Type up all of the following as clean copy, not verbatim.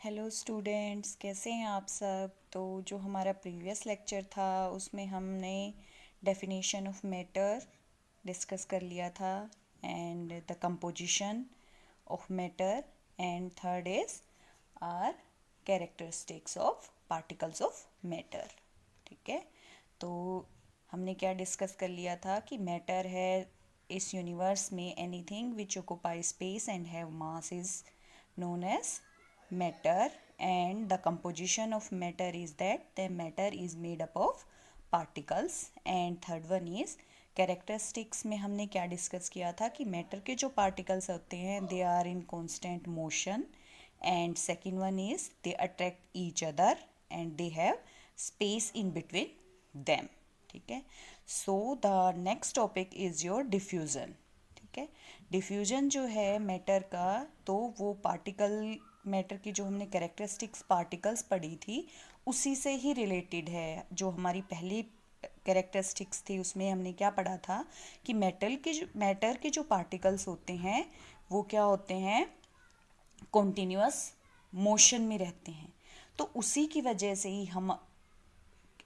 Hello students, कैसे हैं आप सब। तो जो हमारा प्रीवियस लेक्चर था उसमें हमने डेफिनेशन ऑफ मैटर डिस्कस कर लिया था and the composition of matter and third is are characteristics of particles of matter. ठीक है। तो हमने क्या डिस्कस कर लिया था कि मैटर है इस यूनिवर्स में anything which occupy space and have mass is known as matter, and the composition of matter is that the matter is made up of particles. and third one is characteristics में हमने क्या discuss किया था कि matter के जो particles होते हैं they are in constant motion, and second one is they attract each other and they have space in between them. ठीक है। So the next topic is your diffusion. ठीक है। डिफ्यूजन जो है मैटर का, तो वो पार्टिकल मैटर की जो हमने कैरेक्टरिस्टिक्स पार्टिकल्स पढ़ी थी उसी से ही रिलेटेड है। जो हमारी पहली कैरेक्टरिस्टिक्स थी उसमें हमने क्या पढ़ा था कि मैटर के जो पार्टिकल्स होते हैं वो क्या होते हैं, कॉन्टिन्यूअस मोशन में रहते हैं। तो उसी की वजह से ही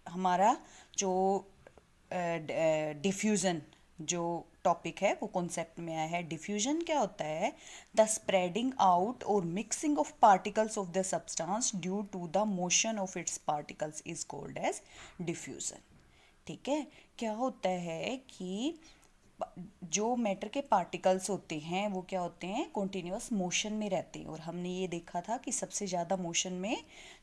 हमारा जो डिफ्यूज़न जो टॉपिक है वो कॉन्सेप्ट में आया है। डिफ्यूजन क्या होता है, द स्प्रेडिंग आउट और mixing of particles of the substance due to the motion of its particles is called as diffusion. ठीक है। क्या होता है कि जो मैटर के पार्टिकल्स होते हैं वो क्या होते हैं, कॉन्टिन्यूअस मोशन में रहते हैं। और हमने ये देखा था कि सबसे ज़्यादा मोशन में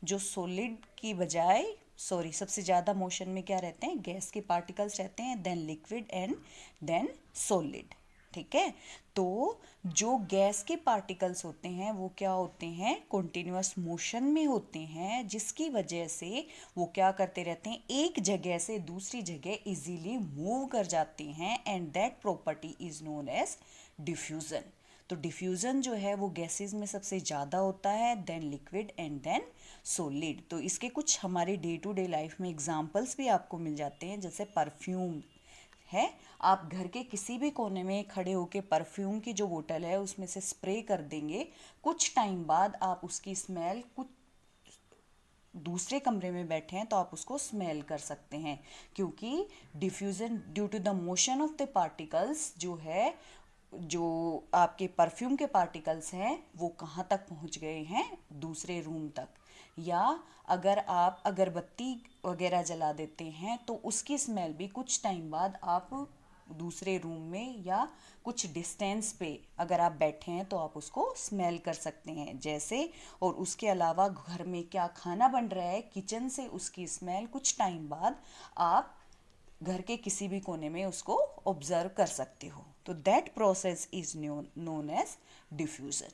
जो सॉलिड की बजाय सबसे ज़्यादा मोशन में क्या रहते हैं, गैस के पार्टिकल्स रहते हैं, then liquid and then solid. ठीक है। तो जो गैस के पार्टिकल्स होते हैं वो क्या होते हैं, कॉन्टिन्यूअस मोशन में होते हैं, जिसकी वजह से वो क्या करते रहते हैं, एक जगह से दूसरी जगह इजीली मूव कर जाते हैं, and that property is known as diffusion. तो डिफ्यूज़न जो है वो गैसेस में सबसे ज़्यादा होता है, then liquid and then solid. तो इसके कुछ हमारे डे टू डे लाइफ में एग्जांपल्स भी आपको मिल जाते हैं, जैसे परफ्यूम है। आप घर के किसी भी कोने में खड़े होकर परफ्यूम की जो बोतल है उसमें से स्प्रे कर देंगे, कुछ टाइम बाद आप उसकी स्मेल, कुछ दूसरे कमरे में बैठे हैं तो आप उसको स्मेल कर सकते हैं, क्योंकि diffusion due to the motion of the particles जो है, जो आपके परफ्यूम के पार्टिकल्स हैं वो कहाँ तक पहुँच गए हैं, दूसरे रूम तक। या अगर आप अगरबत्ती वगैरह जला देते हैं तो उसकी स्मेल भी कुछ टाइम बाद आप दूसरे रूम में या कुछ डिस्टेंस पे अगर आप बैठे हैं तो आप उसको स्मेल कर सकते हैं जैसे। और उसके अलावा घर में क्या खाना बन रहा है, किचन से उसकी स्मेल कुछ टाइम बाद आप घर के किसी भी कोने में उसको ऑब्जर्व कर सकते हो। तो that process is known as diffusion.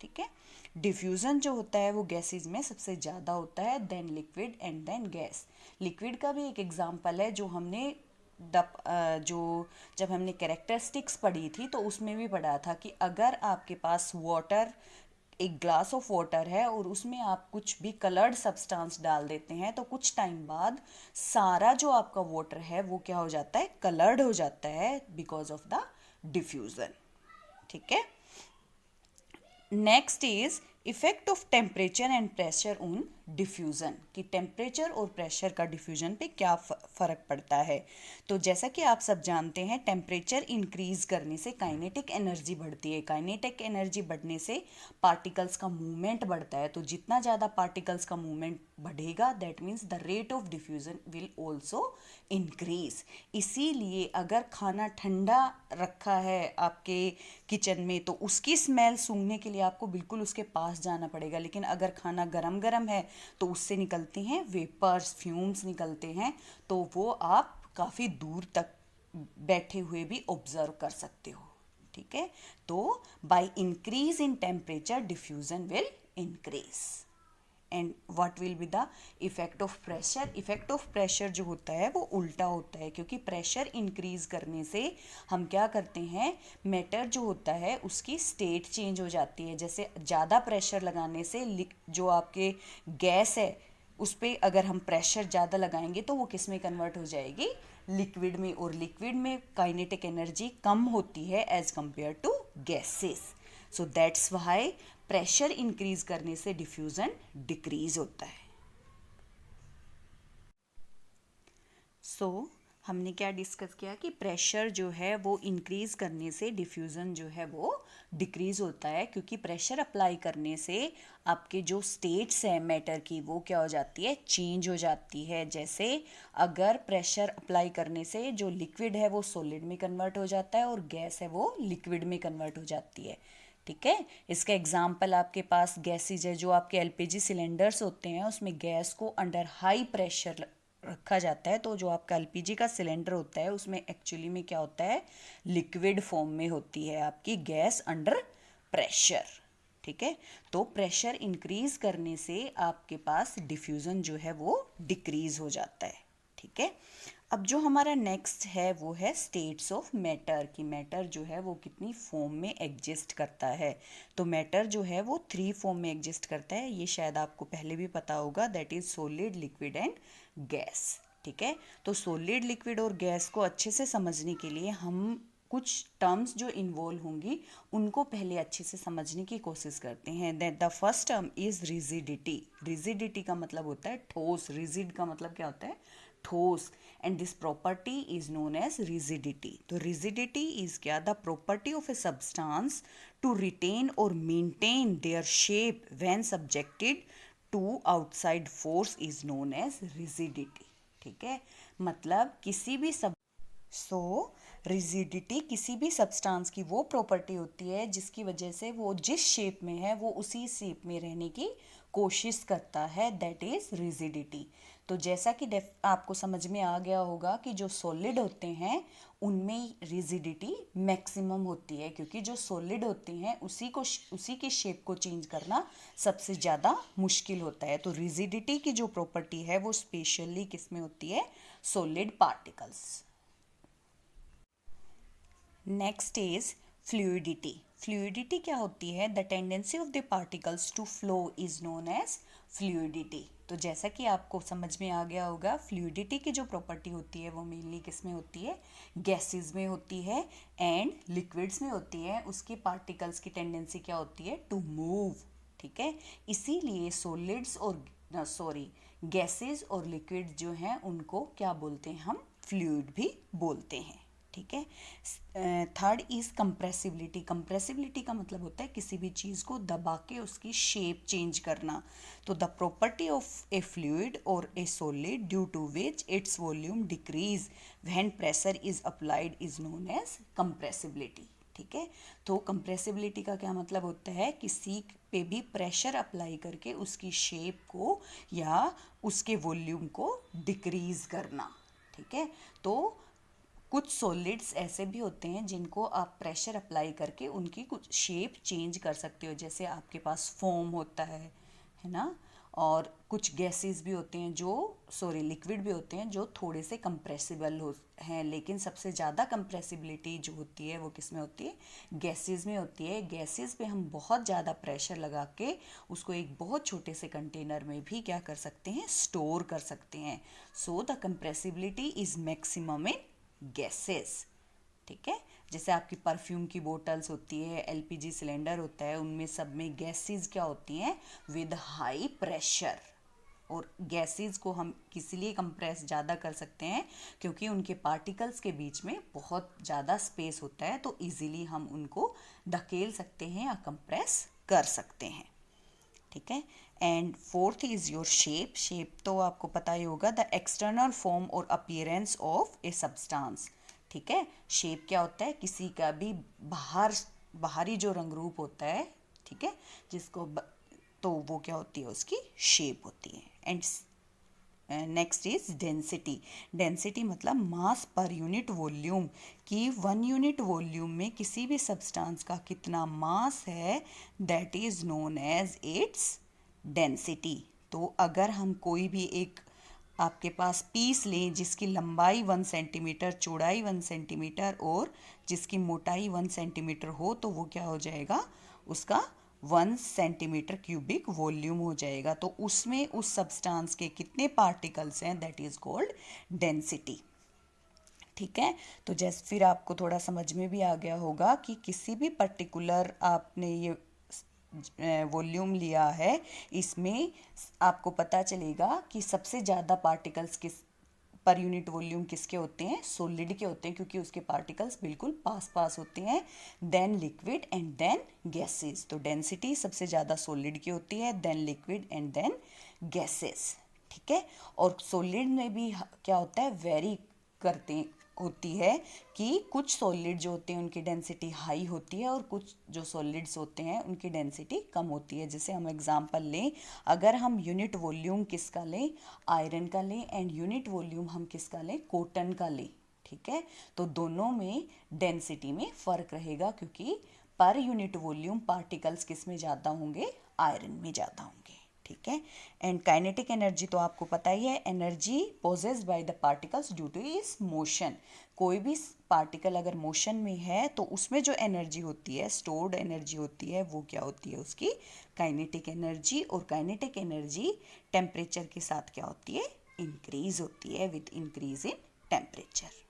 ठीक है। डिफ्यूजन जो होता है वो गैसेस में सबसे ज़्यादा होता है, then liquid and then gas. Liquid का भी एक एग्जांपल है जो हमने जो जब हमने कैरेक्टरिस्टिक्स पढ़ी थी तो उसमें भी पढ़ा था कि अगर आपके पास वाटर, एक ग्लास ऑफ वाटर है और उसमें आप कुछ भी कलर्ड सब्सटेंस डाल देते हैं तो कुछ टाइम बाद सारा जो आपका वाटर है वो क्या हो जाता है, कलर्ड हो जाता है, बिकॉज ऑफ द डिफ्यूजन। ठीक है। Next is effect of temperature and pressure on diffusion, कि टेम्परेचर और प्रेशर का डिफ्यूज़न पे क्या फ़र्क पड़ता है। तो जैसा कि आप सब जानते हैं, टेम्परेचर इंक्रीज़ करने से काइनेटिक एनर्जी बढ़ती है, काइनेटिक एनर्जी बढ़ने से पार्टिकल्स का मूवमेंट बढ़ता है। तो जितना ज़्यादा पार्टिकल्स का मूवमेंट बढ़ेगा that means the rate of diffusion will also increase. इसीलिए अगर खाना ठंडा रखा है आपके किचन में तो उसकी स्मेल सूंघने के लिए आपको बिल्कुल उसके पास जाना पड़ेगा, लेकिन अगर खाना गरम गरम है तो उससे निकलते हैं वेपर्स, फ्यूम्स निकलते हैं, तो वो आप काफ़ी दूर तक बैठे हुए भी ऑब्जर्व कर सकते हो। ठीक है। तो by increase in temperature diffusion will increase. And what will be the effect of pressure. Effect of pressure जो होता है वो उल्टा होता है, क्योंकि प्रेशर इंक्रीज करने से हम क्या करते हैं, मैटर जो होता है उसकी स्टेट चेंज हो जाती है। जैसे ज़्यादा प्रेशर लगाने से जो आपके गैस है उस पर अगर हम प्रेशर ज़्यादा लगाएंगे तो वो किस में कन्वर्ट हो जाएगी, लिक्विड में। और लिक्विड में काइनेटिक एनर्जी कम होती है as compare to gases. So that's why pressure increase करने से डिफ्यूजन डिक्रीज होता है। हमने क्या डिस्कस किया कि प्रेशर जो है वो इंक्रीज करने से डिफ्यूज़न जो है वो डिक्रीज होता है, क्योंकि प्रेशर अप्लाई करने से आपके जो स्टेट्स है मैटर की वो क्या हो जाती है, चेंज हो जाती है। जैसे अगर प्रेशर अप्लाई करने से जो लिक्विड है वो सॉलिड में कन्वर्ट हो जाता है और गैस है वो लिक्विड में कन्वर्ट हो जाती है। ठीक है, इसका एग्जाम्पल आपके पास गैसेज है, जो आपके एलपीजी सिलेंडर्स होते हैं उसमें गैस को अंडर हाई प्रेशर रखा जाता है। तो जो आपका एलपीजी का सिलेंडर होता है उसमें एक्चुअली में क्या होता है, लिक्विड फॉर्म में होती है आपकी गैस अंडर प्रेशर। ठीक है, तो प्रेशर इंक्रीज करने से आपके पास डिफ्यूज़न जो है वो डिक्रीज हो जाता है। ठीक है, अब जो हमारा नेक्स्ट है वो है स्टेट्स ऑफ मैटर, कि मैटर जो है वो कितनी फॉर्म में एग्जिस्ट करता है। तो मैटर जो है वो 3 फॉर्म में एग्जिस्ट करता है, ये शायद आपको पहले भी पता होगा, that is solid, liquid and gas. ठीक है, तो सॉलिड, लिक्विड और गैस को अच्छे से समझने के लिए हम कुछ टर्म्स जो इन्वॉल्व होंगी उनको पहले अच्छे से समझने की कोशिश करते हैं। That the first term is rigidity. Rigidity का मतलब होता है ठोस, रिजिड का मतलब क्या होता है, ठोस, and this property is known as rigidity. तो रिजिडिटी इज क्या, the property of a substance to retain और maintain their shape when subjected to outside force is known as rigidity. ठीक है, मतलब किसी भी रिजिडिटी किसी भी सब्सटेंस की वो प्रॉपर्टी होती है जिसकी वजह से वो जिस शेप में है वो उसी शेप में रहने की कोशिश करता है, दैट इज रिजिडिटी। तो जैसा कि आपको समझ में आ गया होगा कि जो सॉलिड होते हैं उनमें रिजिडिटी मैक्सिमम होती है, क्योंकि जो सॉलिड होते हैं उसी के शेप को चेंज करना सबसे ज़्यादा मुश्किल होता है। तो रिजिडिटी की जो प्रॉपर्टी है वो स्पेशली किस में होती है, solid particles. Next is fluidity. Fluidity क्या होती है, the tendency of the particles to flow is known as fluidity. तो जैसा कि आपको समझ में आ गया होगा, फ्लूइडिटी की जो प्रॉपर्टी होती है वो मेनली किस में होती है, गैसेस में होती है एंड लिक्विड्स में होती है। उसके पार्टिकल्स की टेंडेंसी क्या होती है, टू मूव। ठीक है, इसीलिए सॉलिड्स और गैसेस और लिक्विड जो हैं उनको क्या बोलते हैं, हम फ्लूइड भी बोलते हैं। ठीक है, थर्ड इज कंप्रेसिबिलिटी। कंप्रेसिबिलिटी का मतलब होता है किसी भी चीज़ को दबा के उसकी शेप चेंज करना। तो the property of a fluid और a solid due to which its volume decrease when pressure is applied is known as compressibility. ठीक है, तो कंप्रेसिबिलिटी का क्या मतलब होता है, किसी पे भी प्रेशर अप्लाई करके उसकी शेप को या उसके वॉल्यूम को डिक्रीज करना। ठीक है, तो कुछ सॉलिड्स ऐसे भी होते हैं जिनको आप प्रेशर अप्लाई करके उनकी कुछ शेप चेंज कर सकते हो, जैसे आपके पास फोम होता है ना, और कुछ गैसेस भी होते हैं जो लिक्विड भी होते हैं जो थोड़े से कंप्रेसिबल हैं, लेकिन सबसे ज़्यादा कंप्रेसिबिलिटी जो होती है वो किस में होती है, गैसेस में होती है। गैसेस पे हम बहुत ज़्यादा प्रेशर लगा के उसको एक बहुत छोटे से कंटेनर में भी क्या कर सकते हैं, स्टोर कर सकते हैं। So the compressibility is maximum in gases. ठीक है, जैसे आपकी परफ्यूम की बोटल्स होती है, एलपीजी सिलेंडर होता है, उनमें सब में गैसेस क्या होती हैं, विद हाई प्रेशर। और गैसेस को हम किस लिए कंप्रेस ज़्यादा कर सकते हैं, क्योंकि उनके पार्टिकल्स के बीच में बहुत ज़्यादा स्पेस होता है, तो इजीली हम उनको धकेल सकते हैं या कंप्रेस कर सकते हैं। ठीक है, and fourth is your shape. Shape तो आपको पता ही होगा, द एक्सटर्नल फॉर्म और अपीयरेंस ऑफ ए सब्सटेंस। ठीक है, शेप क्या होता है, किसी का भी बाहरी जो रंग रूप होता है, ठीक है, तो वो क्या होती है, उसकी शेप होती है। And next is density. Density मतलब मास पर यूनिट वॉल्यूम, कि 1 यूनिट वॉल्यूम में किसी भी सब्सटेंस का कितना मास है, that is known as its density. तो अगर हम कोई भी एक आपके पास पीस लें जिसकी लंबाई 1 सेंटीमीटर, चौड़ाई 1 सेंटीमीटर और जिसकी मोटाई 1 सेंटीमीटर हो, तो वो क्या हो जाएगा, उसका 1 सेंटीमीटर क्यूबिक वॉल्यूम हो जाएगा। तो उसमें उस सब्सटेंस के कितने पार्टिकल्स हैं, दैट इज कॉल्ड डेंसिटी। ठीक है, तो जैसे फिर आपको थोड़ा समझ में भी आ गया होगा कि किसी भी पर्टिकुलर आपने ये वॉल्यूम लिया है, इसमें आपको पता चलेगा कि सबसे ज़्यादा पार्टिकल्स किस पर यूनिट वॉल्यूम किसके होते हैं, सॉलिड के होते हैं, क्योंकि उसके पार्टिकल्स बिल्कुल पास पास होते हैं, then liquid and then gases. तो डेंसिटी सबसे ज़्यादा सॉलिड की होती है, then liquid and then gases, ठीक है। और सॉलिड में भी क्या होता है, वेरी करते होती है कि कुछ सॉलिड जो होते हैं उनकी डेंसिटी हाई होती है और कुछ जो सॉलिड्स होते हैं उनकी डेंसिटी कम होती है। जैसे हम एग्जांपल लें, अगर हम यूनिट वॉल्यूम किसका लें, आयरन का लें, एंड यूनिट वॉल्यूम हम किसका लें, कॉटन का लें, ठीक है। तो दोनों में डेंसिटी में फ़र्क रहेगा, क्योंकि पर यूनिट वॉल्यूम पार्टिकल्स किस में ज़्यादा होंगे, आयरन में ज़्यादा होंगे, ठीक है। एंड काइनेटिक एनर्जी तो आपको पता ही है, energy possessed by the particles due two is motion. कोई भी पार्टिकल अगर मोशन में है तो उसमें जो एनर्जी होती है, स्टोर्ड एनर्जी होती है, वो क्या होती है, उसकी काइनेटिक एनर्जी। और काइनेटिक एनर्जी टेम्परेचर के साथ क्या होती है, इंक्रीज होती है with increase in temperature.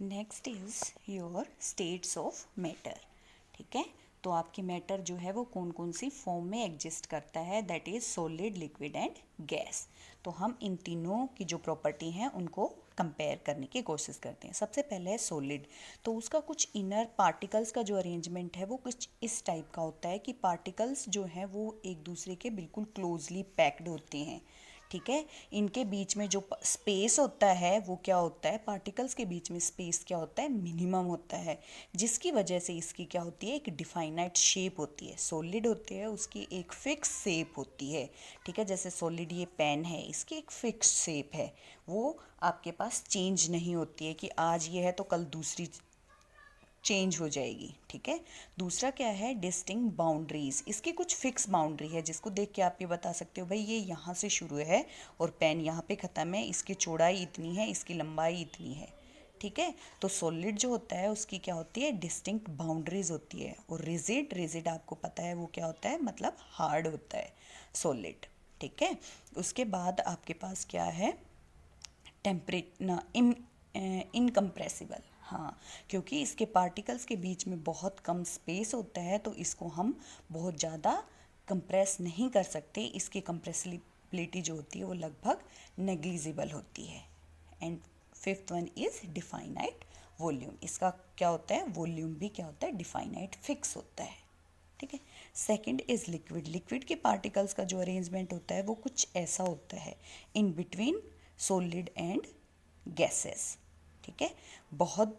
Next is your states of matter, ठीक है। तो आपकी मैटर जो है वो कौन कौन सी फॉर्म में एग्जिस्ट करता है, that is solid, liquid and gas. तो हम इन तीनों की जो प्रॉपर्टी हैं उनको कंपेयर करने की कोशिश करते हैं। सबसे पहले है सॉलिड। तो उसका कुछ इनर पार्टिकल्स का जो अरेंजमेंट है वो कुछ इस टाइप का होता है कि पार्टिकल्स जो हैं वो एक दूसरे के बिल्कुल क्लोजली पैक्ड होते हैं, ठीक है। इनके बीच में जो स्पेस होता है वो क्या होता है, पार्टिकल्स के बीच में स्पेस क्या होता है, मिनिमम होता है, जिसकी वजह से इसकी क्या होती है, एक डिफाइनाइट शेप होती है। सॉलिड होते हैं उसकी एक फिक्स शेप होती है, ठीक है। जैसे सॉलिड ये पेन है, इसकी एक फिक्स शेप है, वो आपके पास चेंज नहीं होती है कि आज ये है तो कल दूसरी चेंज हो जाएगी, ठीक है। दूसरा क्या है, डिस्टिंक्ट बाउंड्रीज। इसकी कुछ फिक्स बाउंड्री है जिसको देख के आप ये बता सकते हो भाई ये यहाँ से शुरू है और पेन यहाँ पे ख़त्म है, इसकी चौड़ाई इतनी है, इसकी लंबाई इतनी है, ठीक है। तो सॉलिड जो होता है उसकी क्या होती है, डिस्टिंक्ट बाउंड्रीज होती है। और रिजिड, रिजिड आपको पता है वो क्या होता है, मतलब हार्ड होता है सॉलिड, ठीक है। उसके बाद आपके पास क्या है, टेम्परेट ना इनकम्प्रेसिबल। हाँ, क्योंकि इसके पार्टिकल्स के बीच में बहुत कम स्पेस होता है तो इसको हम बहुत ज़्यादा कंप्रेस नहीं कर सकते, इसकी कंप्रेसिबिलिटी जो होती है वो लगभग नेग्लिजिबल होती है। And fifth one is definite volume. इसका क्या होता है, वॉल्यूम भी क्या होता है, डिफाइनाइट फिक्स होता है, ठीक है। Second is liquid. लिक्विड के पार्टिकल्स का जो अरेंजमेंट होता है वो कुछ ऐसा होता है, in between solid and gases, ठीक है। बहुत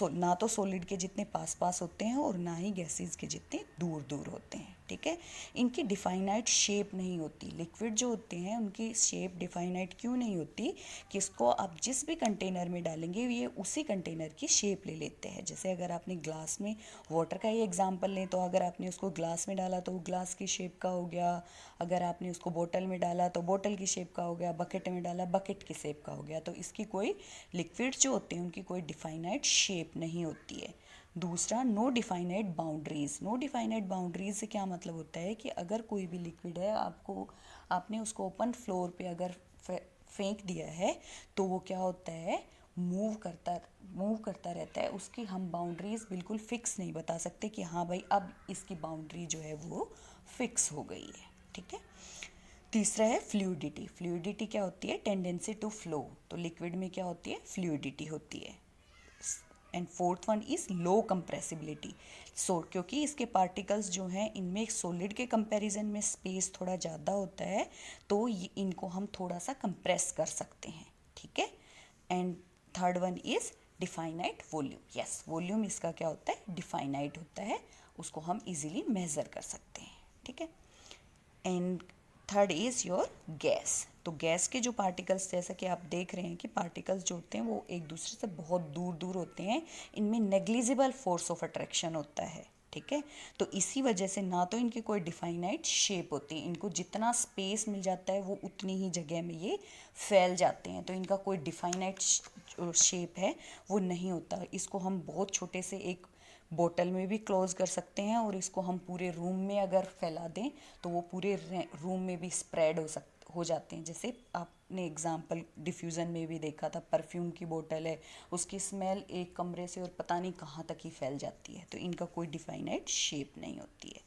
ना तो सॉलिड के जितने पास पास होते हैं और ना ही गैसेस के जितने दूर दूर होते हैं, ठीक है। इनकी डिफाइनाइट शेप नहीं होती। लिक्विड जो होते हैं उनकी शेप डिफाइनाइट क्यों नहीं होती, कि इसको आप जिस भी कंटेनर में डालेंगे ये उसी कंटेनर की शेप ले लेते हैं। जैसे अगर आपने ग्लास में, वाटर का ही एग्जांपल लें, तो अगर आपने उसको ग्लास में डाला तो वो ग्लास की शेप का हो गया, अगर आपने उसको बोतल में डाला तो बोतल की शेप का हो गया, बकेट में डाला बकेट की शेप का हो गया। तो इसकी कोई, लिक्विड्स जो होते हैं उनकी कोई डिफाइनाइट शेप नहीं होती है। दूसरा, no definite boundaries. No definite boundaries से क्या मतलब होता है कि अगर कोई भी लिक्विड है, आपने उसको ओपन फ्लोर पे अगर फेंक दिया है तो वो क्या होता है, मूव करता रहता है। उसकी हम बाउंड्रीज बिल्कुल फिक्स नहीं बता सकते कि हाँ भाई अब इसकी बाउंड्री जो है वो फिक्स हो गई है, ठीक है। तीसरा है फ्लूइडिटी। फ्लूइडिटी क्या होती है, टेंडेंसी टू फ्लो। तो लिक्विड में क्या होती है, फ्लूइडिटी होती है। And fourth one is low compressibility. So क्योंकि इसके पार्टिकल्स जो हैं इनमें सॉलिड के कंपैरिजन में स्पेस थोड़ा ज़्यादा होता है तो इनको हम थोड़ा सा कंप्रेस कर सकते हैं, ठीक है। And third one is definite volume. Yes, volume इसका क्या होता है, डिफाइनाइट होता है, उसको हम इजीली मेज़र कर सकते हैं, ठीक है। And third is your gas. तो गैस के जो पार्टिकल्स, जैसा कि आप देख रहे हैं कि पार्टिकल्स जो होते हैं वो एक दूसरे से बहुत दूर दूर होते हैं, इनमें नेग्लिजिबल फोर्स ऑफ अट्रैक्शन होता है, ठीक है। तो इसी वजह से ना तो इनकी कोई डिफाइनाइट शेप होती है, इनको जितना स्पेस मिल जाता है वो उतनी ही जगह में ये फैल जाते हैं, तो इनका कोई डिफाइनाइट शेप है वो नहीं होता। इसको हम बहुत छोटे से एक बोतल में भी क्लोज कर सकते हैं और इसको हम पूरे रूम में अगर फैला दें तो वो पूरे रूम में भी स्प्रेड हो जाते हैं। जैसे आपने एग्जांपल डिफ्यूज़न में भी देखा था, परफ्यूम की बोतल है, उसकी स्मेल एक कमरे से और पता नहीं कहाँ तक ही फैल जाती है, तो इनका कोई डिफाइनाइट शेप नहीं होती है।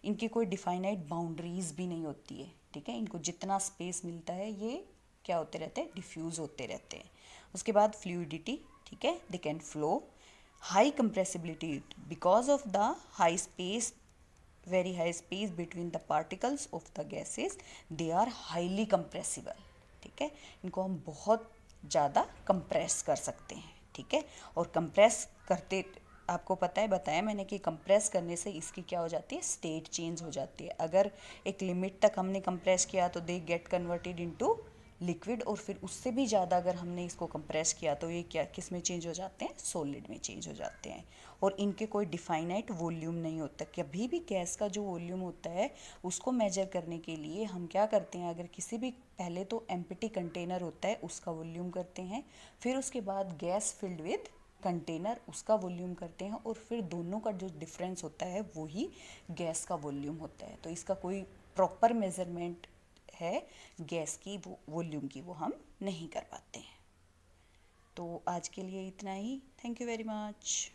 इनकी कोई डिफाइनाइट बाउंड्रीज भी नहीं होती है, ठीक है। इनको जितना स्पेस मिलता है ये क्या होते रहते हैं, डिफ्यूज होते रहते हैं। उसके बाद फ्लूइडिटी, ठीक है, they can flow. High compressibility, because of the high space, very high space between the particles of the gases, they are highly compressible, ठीक है। इनको हम बहुत ज़्यादा कंप्रेस कर सकते हैं, ठीक है। और कंप्रेस करते, आपको पता है, बताया मैंने कि कंप्रेस करने से इसकी क्या हो जाती है, स्टेट चेंज हो जाती है। अगर एक लिमिट तक हमने कंप्रेस किया तो they get converted into liquid, और फिर उससे भी ज़्यादा अगर हमने इसको कंप्रेस किया तो ये क्या, किस में चेंज हो जाते हैं, सॉलिड में चेंज हो जाते हैं। और इनके कोई डिफाइनाइट वॉल्यूम नहीं होता। कभी भी गैस का जो वॉल्यूम होता है उसको मेजर करने के लिए हम क्या करते हैं, अगर किसी भी, पहले तो एम्प्टी कंटेनर होता है उसका वॉल्यूम करते हैं, फिर उसके बाद गैस फिल्ड विद कंटेनर उसका वॉल्यूम करते हैं, और फिर दोनों का जो डिफरेंस होता है वही गैस का वॉल्यूम होता है। तो इसका कोई प्रॉपर मेजरमेंट है गैस की वॉल्यूम की, वो हम नहीं कर पाते हैं। तो आज के लिए इतना ही। Thank you very much.